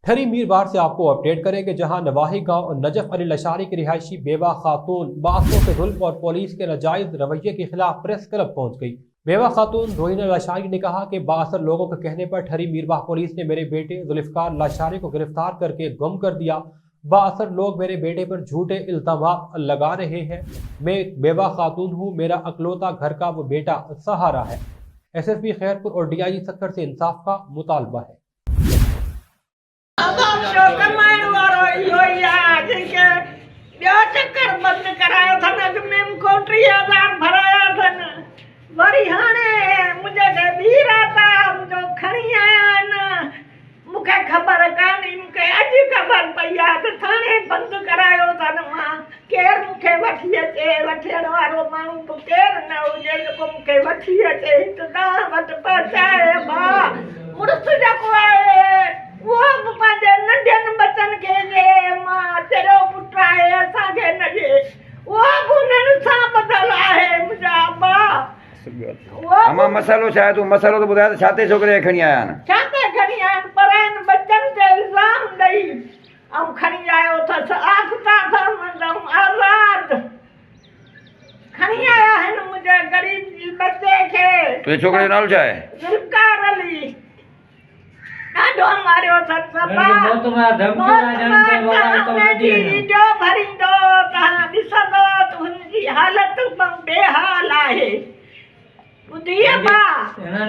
ठरी मीरवार से आपको अपडेट करेंगे, जहां नवाही गांव और नजफ अली लशारी की रिहायशी बेवा खातून बासों के जुल्म और पुलिस के नाजायज रवैये के खिलाफ प्रेस क्लब पहुंच गई। बेवा खातून रोहिना लशारी ने कहा कि बासर लोगों के कहने पर ठरी मीरवाह पुलिस ने मेरे बेटे जुल्फकार लशारी को गिरफ्तार करके गुम कर दिया। बासर लोग मेरे बेटे पर झूठे इल्जाम लगा रहे हैं। मैं एक बेवा खातून हूँ, मेरा अकलौता घर का वो बेटा सहारा है। SSP खैरपुर और DIG सक्कर से इंसाफ का मुतालबा है। चक्कर बंद कराया था ना, मैं को 3000 भराया था ना, वरी हाने मुझे धीर आता जो खणी आया ना, मुखे खबर कानी, मुखे अज खबर पई आ त थाने बंद करायो था ना। मां केर मुखे वठी अचे, वठण वारो माण्हू तो केर न हुजे जेको मुखे वठी अचे त दा वट पहुचाए। बा मुड़स जेको आहे वो पंहिंजे नंढनि बचनि खे जे मां तेरो पुट आहे असांखे न ॾे, उहो बि उन्हनि सां ॿधल आहे मुंहिंजा अब्बा। अमा मसालो छा आहे? तूं मसालो त ॿुधाए त छा ते छोकिरे खे खणी आया आहिनि? छा ते खणी आया आहिनि? परायनि बचनि ते इल्ज़ाम ॾेई ऐं खणी आयो अथसि आफ़ताब आज़ाद खणी आया आहिनि मुंहिंजे ग़रीब जी बचे खे। तुंहिंजे छोकिरे जो नालो छा आहे? ज़ुल्फ़कार अली। ॾाढो मारियो अथसि अब्बा। जो भरींदो तव्हां ॾिसंदो त हुनजी हालत बेहाल आहे। ॿुधी अब्बा,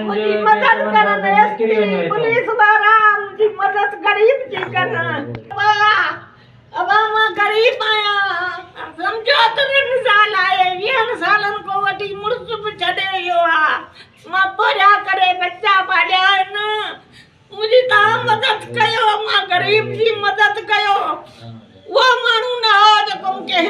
मुंहिंजी मदद करनि, SP पुलिस वारा मुंहिंजी मदद गरीब जी कनि। अब्बा मां गरीब आहियां, सम्झो 3 साल आहे, 20 सालनि खां वठी मुड़ुस बि छॾे वियो आहे। मां पढ़िया करे बच्चा पालिया आहिनि। मुंहिंजी तव्हां मदद कयो, मां गरीब जी मदद कयो। उहो माण्हू न हो जेको मूंखे